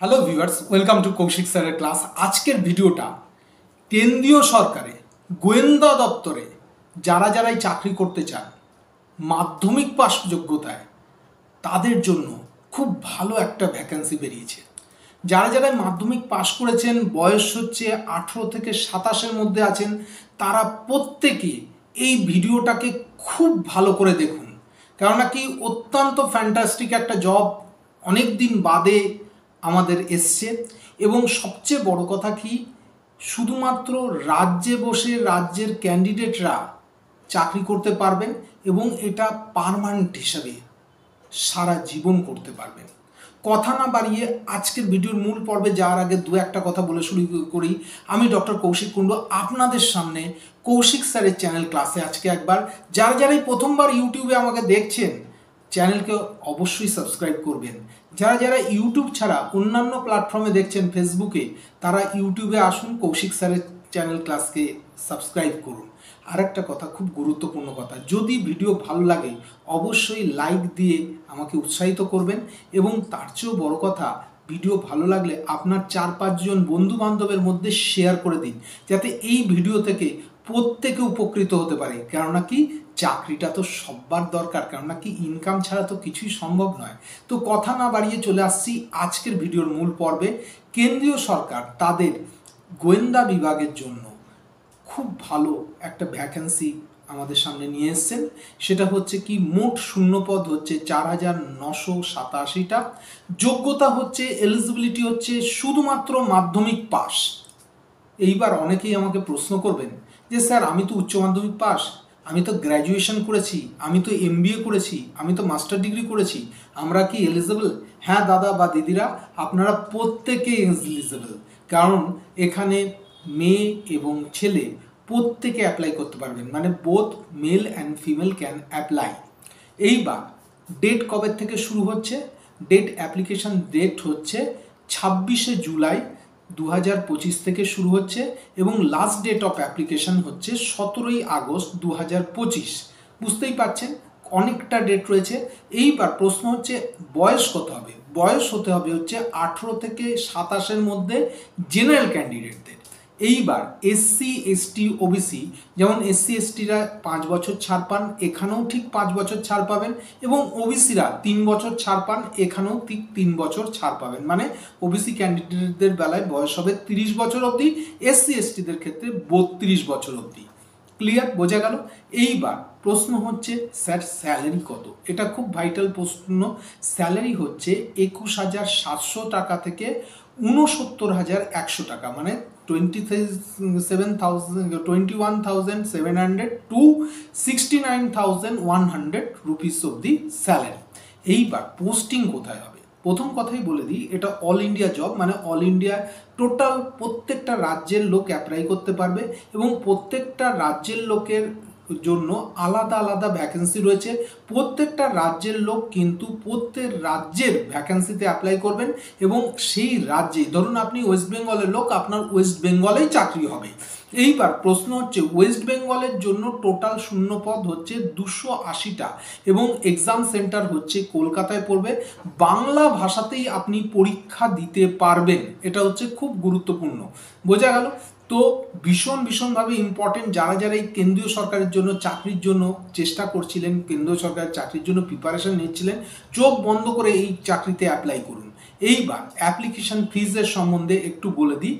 Hello viewers, welcome to Kaushik স্যারের class. আজকের ভিডিওটা কেন্দ্রীয় সরকারে গোয়েন্দা দপ্তরে যারাই চাকরি করতে চান মাধ্যমিক পাস যোগ্যতায়, তাদের জন্য খুব ভালো একটা ভ্যাকেন্সি বেরিয়েছে। যারা মাধ্যমিক পাস করেছেন, বয়স হচ্ছে 18 থেকে 27-এর মধ্যে আছেন, তারা প্রত্যেকে এই ভিডিওটাকে খুব ভালো করে দেখুন। কেননা কি অত্যন্ত ফ্যান্টাস্টিক একটা জব অনেক দিন বাদে আমাদের এসছে। এবং সবচেয়ে বড় কথা কি, শুধুমাত্র রাজ্যে বসে রাজ্যের ক্যান্ডিডেটরা চাকরি করতে পারবেন এবং এটা পার্মানেন্ট হিসাবে সারা জীবন করতে পারবেন। কথা না বাড়িয়ে আজকের ভিডিওর মূল পর্বে যাওয়ার আগে দু একটা কথা বলে শুরু করি। আমি ডক্টর কৌশিক কুণ্ডু আপনাদের সামনে কৌশিক স্যারের চ্যানেল ক্লাসে আজকে একবার যারাই প্রথমবার ইউটিউবে আমাকে দেখছেন, চ্যানেলকে অবশ্যই সাবস্ক্রাইব করবেন। যারা ইউটিউব ছাড়া অন্যান্য প্ল্যাটফর্মে দেখছেন, ফেসবুকে, তারা ইউটিউবে আসুন, কৌশিক স্যারের চ্যানেল ক্লাসকে সাবস্ক্রাইব করুন। আর একটা কথা, খুব গুরুত্বপূর্ণ কথা, যদি ভিডিও ভালো লাগে অবশ্যই লাইক দিয়ে আমাকে উৎসাহিত করবেন। এবং তার চেয়েও বড় কথা, ভিডিও ভালো লাগলে আপনার 4-5 জন বন্ধু বান্ধবের মধ্যে শেয়ার করে দিন, যাতে এই ভিডিও থেকে প্রত্যেকে উপকৃত হতে পারে। কেননা কি চাকরিটা তো সবার দরকার, কেননা কি ইনকাম ছাড়া তো কিছুই সম্ভব নয়। তো কথা না বাড়িয়ে চলে আসছি আজকের ভিডিওর মূল পর্বে। কেন্দ্রীয় সরকার তাদের গোয়েন্দা বিভাগের জন্য খুব ভালো একটা ভ্যাকেন্সি আমাদের সামনে নিয়ে এসছেন। সেটা হচ্ছে কি, মোট শূন্যপদ হচ্ছে 4987টা। যোগ্যতা হচ্ছে, এলিজিবিলিটি হচ্ছে শুধুমাত্র মাধ্যমিক পাস। এইবার অনেকেই আমাকে প্রশ্ন করবেন যে স্যার, আমি তো উচ্চ মাধ্যমিক পাস, আমি তো গ্র্যাজুয়েশন করেছি, আমি তো MBA করেছি, আমি তো মাস্টার ডিগ্রি করেছি, আমরা কি এলিজিবল? হ্যাঁ দাদা বা দিদিরা, আপনারা প্রত্যেকে এলিজিবল। কারণ এখানে মেয়ে এবং ছেলে প্রত্যেকে অ্যাপ্লাই করতে পারবেন, মানে both male and female can apply. এইবার ডেট কবে থেকে শুরু হচ্ছে? অ্যাপ্লিকেশন ডেট হচ্ছে 26শে জুলাই 2025 থেকে শুরু হচ্ছে এবং লাস্ট ডেট অফ অ্যাপ্লিকেশন হচ্ছে 17ই আগস্ট 2025। বুঝতেই পারছেন অনেকটা ডেট রয়েছে। এইবার প্রশ্ন হচ্ছে বয়স কত হবে? বয়স হতে হবে হচ্ছে 18 থেকে 27-এর মধ্যে জেনারেল ক্যান্ডিডেটদের। এইবার SC ST OBC, যেমন SC STরা 5 বছর ছাড় পান, এখানেও ঠিক 5 বছর ছাড় পাবেন, এবং OBCরা 3 বছর ছাড় পান, এখানেও ঠিক 3 বছর ছাড় পাবেন। মানে OBC ক্যান্ডিডেটদের বেলায় বয়স হবে 30 বছর অবধি, SC STদের ক্ষেত্রে 32 বছর অবধি। ক্লিয়ার? বোঝা গেল? এইবার প্রশ্ন হচ্ছে স্যার স্যালারি কত? এটা খুব ভাইটাল প্রশ্ন। স্যালারি হচ্ছে 21,700 টাকা থেকে 69,100 টাকা, মানে 21,700 টু 69,100 রুপিস অবধি স্যালারি। এইবার পোস্টিং কোথায় হবে? প্রথম কথাই বলে দিই, এটা অল ইন্ডিয়া জব, মানে অল ইন্ডিয়া টোটাল প্রত্যেকটা রাজ্যের লোক অ্যাপ্লাই করতে পারবে এবং প্রত্যেকটা রাজ্যের লোকের জন্য আলাদা আলাদা ভ্যাকেন্সি রয়েছে। প্রত্যেকটা রাজ্যের লোক কিন্তু প্রত্যেক রাজ্যের ভ্যাকেন্সিতে অ্যাপ্লাই করবেন এবং সেই রাজ্যে, ধরুন আপনি ওয়েস্ট বেঙ্গলের লোক, আপনার ওয়েস্ট বেঙ্গলেই চাকরি হবে। এইবার প্রশ্ন হচ্ছে ওয়েস্ট বেঙ্গলের জন্য টোটাল শূন্যপদ হচ্ছে 280টা এবং এক্সাম সেন্টার হচ্ছে কলকাতায় পড়বে। বাংলা ভাষাতেই আপনি পরীক্ষা দিতে পারবেন, এটা হচ্ছে খুব গুরুত্বপূর্ণ। বোঝা গেল? তো ভীষণভাবে ইম্পর্টেন্ট। যারা এই কেন্দ্রীয় সরকারের জন্য চাকরির জন্য চেষ্টা করছিলেন, কেন্দ্রীয় সরকারের চাকরির জন্য প্রিপারেশন নিচ্ছিলেন, চোখ বন্ধ করে এই চাকরিতে অ্যাপ্লাই করুন। এইবার অ্যাপ্লিকেশন ফিজের সম্বন্ধে একটু বলে দিই।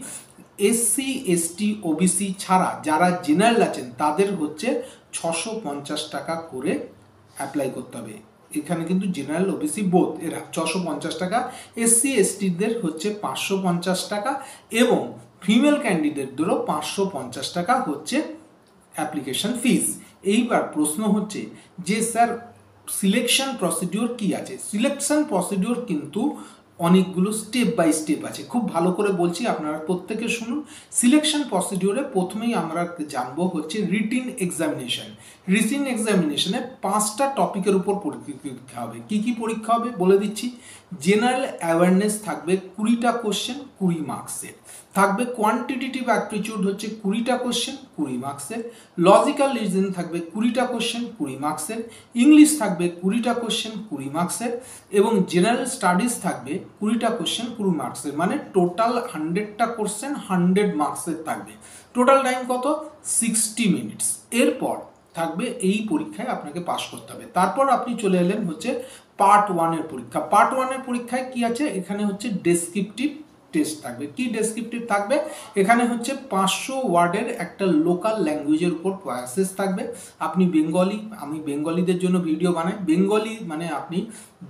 SC ST OBC ছাড়া যারা জেনারেল আছেন তাদের হচ্ছে 650 টাকা করে অ্যাপ্লাই করতে হবে। এখানে কিন্তু জেনারেল OBC বোথ এরা 650 টাকা, SC STদের হচ্ছে 550 টাকা এবং ফিমেল ক্যান্ডিডেটদেরও 550 টাকা হচ্ছে অ্যাপ্লিকেশন ফিজ। এইবার প্রশ্ন হচ্ছে যে স্যার সিলেকশন প্রসিডিওর কি আছে? সিলেকশন প্রসিডিওর কিন্তু অনেকগুলো স্টেপ বাই স্টেপ আছে। খুব ভালো করে বলছি, আপনারা প্রত্যেকে শুনুন। সিলেকশন প্রসিডিওরে প্রথমেই আমরা জানবো হচ্ছে রিটিন এক্সামিনেশন। রিটিন এক্সামিনেশনে 5টা টপিকের উপর পরীক্ষা হবে। কি পরীক্ষা হবে বলে দিচ্ছি। জেনারেল অ্যাওয়ারনেস থাকবে 20টা কোশ্চেন 20 মার্কসের, থাকবে কোয়ান্টিটেটিভ অ্যাপটিটিউড হচ্ছে 20টা কোশ্চেন 20 মার্কসের, লজিক্যাল রিজনিং থাকবে 20টা কোশ্চেন 20 মার্কসের, ইংলিশ থাকবে 20টা কোশ্চেন 20 মার্কসের এবং জেনারেল স্টাডিজ থাকবে 20টা কোশ্চেন 20 মার্কসের, মানে টোটাল 100টা কোশ্চেন 100 মার্কসের থাকবে। টোটাল টাইম কত? 60 মিনিটস। এরপর থাকবে এই পরীক্ষায় আপনাকে পাস করতে হবে। তারপর আপনি চলে এলেন হচ্ছে পার্ট 1-এর পরীক্ষা। পার্ট 1-এর পরীক্ষায় কি আছে? এখানে হচ্ছে ডেসক্রিপটিভ টেস্ট থাকবে। কি ডেসক্রিপটিভ থাকবে? এখানে হচ্ছে 500 ওয়ার্ডের একটা লোকাল ল্যাঙ্গুয়েজের উপর প্যাসেজ থাকবে। আপনি বেঙ্গলি, আমি বেঙ্গলিদের জন্য ভিডিও বানাই, বেঙ্গলি মানে আপনি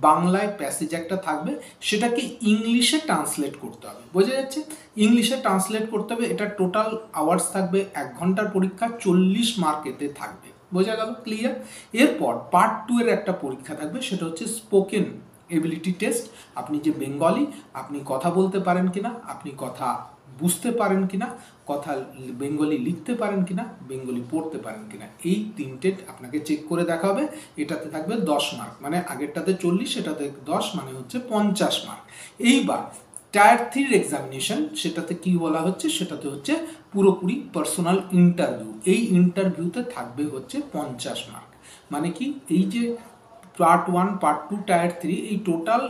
বাংলায় প্যাসেজ একটা থাকবে, সেটাকে ইংলিশে ট্রান্সলেট করতে হবে। বোঝা যাচ্ছে? ইংলিশে ট্রান্সলেট করতে হবে। এটা টোটাল আওয়ার্স থাকবে 1 ঘন্টার পরীক্ষা, 40 মার্ক এতে থাকবে। বোঝা গেল? ক্লিয়ার? এরপর পার্ট 2-এর একটা পরীক্ষা থাকবে, সেটা হচ্ছে স্পোকেন এবিলিটি টেস্ট। আপনি যে বেঙ্গলি, আপনি কথা বলতে পারেন কিনা, আপনি কথা বুঝতে পারেন কিনা, কথা বেঙ্গলি লিখতে পারেন কিনা, বেঙ্গলি পড়তে পারেন কিনা, এই 3টে আপনাকে চেক করে দেখা হবে। এটাতে থাকবে 10 মার্ক, মানে আগেরটাতে 40, এটাতে 10, মানে হচ্ছে 50 মার্ক। এইবার টায়ার 3 এক্সামিনেশন, সেটাতে কি বলা হচ্ছে? সেটাতে হচ্ছে পুরোপুরি পার্সোনাল ইন্টারভিউ। এই ইন্টারভিউতে থাকবে হচ্ছে 50 মার্ক। মানে কি, এই যে পার্ট 1, পার্ট 2, টায়ার 3, এই টোটাল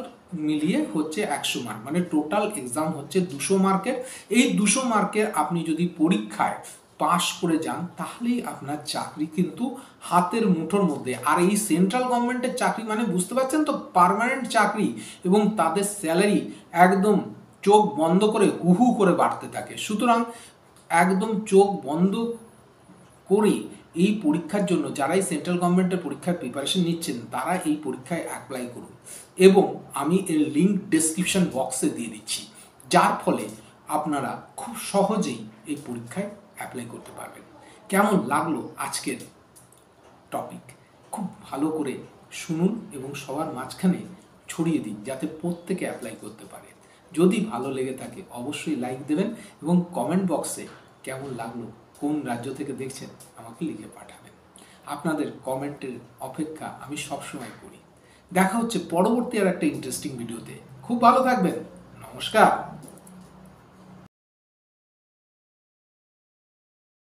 মিলিয়ে হচ্ছে 100 মার্ক, মানে টোটাল এক্সাম হচ্ছে 200 মার্কের। এই 200 মার্কের আপনি যদি পরীক্ষায় পাশ করে যান, তাহলেই আপনার চাকরি কিন্তু হাতের মুঠোর মধ্যে। আর এই সেন্ট্রাল গভর্নমেন্টের চাকরি মানে বুঝতে পারছেন তো, পার্মানেন্ট চাকরি, এবং তাদের স্যালারি একদম চোখ বন্ধ করে হু হু করে বাড়তে থাকে। সুতরাং একদম চোখ বন্ধ করে এই পরীক্ষার জন্য যারাই সেন্ট্রাল গভর্নমেন্টের পরীক্ষার প্রিপারেশন নিচ্ছেন, তারা এই পরীক্ষায় অ্যাপ্লাই করুন, এবং আমি এর লিঙ্ক ডেসক্রিপশন বক্সে দিয়ে দিচ্ছি, যার ফলে আপনারা খুব সহজেই এই পরীক্ষায় অ্যাপ্লাই করতে পারবেন। কেমন লাগলো আজকের টপিক? খুব ভালো করে শুনুন এবং সবার মাঝখানে ছড়িয়ে দিন, যাতে প্রত্যেকে অ্যাপ্লাই করতে পারে। যদি ভালো লেগে থাকে অবশ্যই লাইক দেবেন, এবং কমেন্ট বক্সে কেমন লাগলো, কোন রাজ্য থেকে দেখছেন, আমাকে লিখে পাঠাবেন। আপনাদের কমেন্টের অপেক্ষা আমি সবসময় করি। দেখা হচ্ছে পরবর্তী আর একটা ইন্টারেস্টিং ভিডিওতে। খুব ভালো থাকবেন। নমস্কার।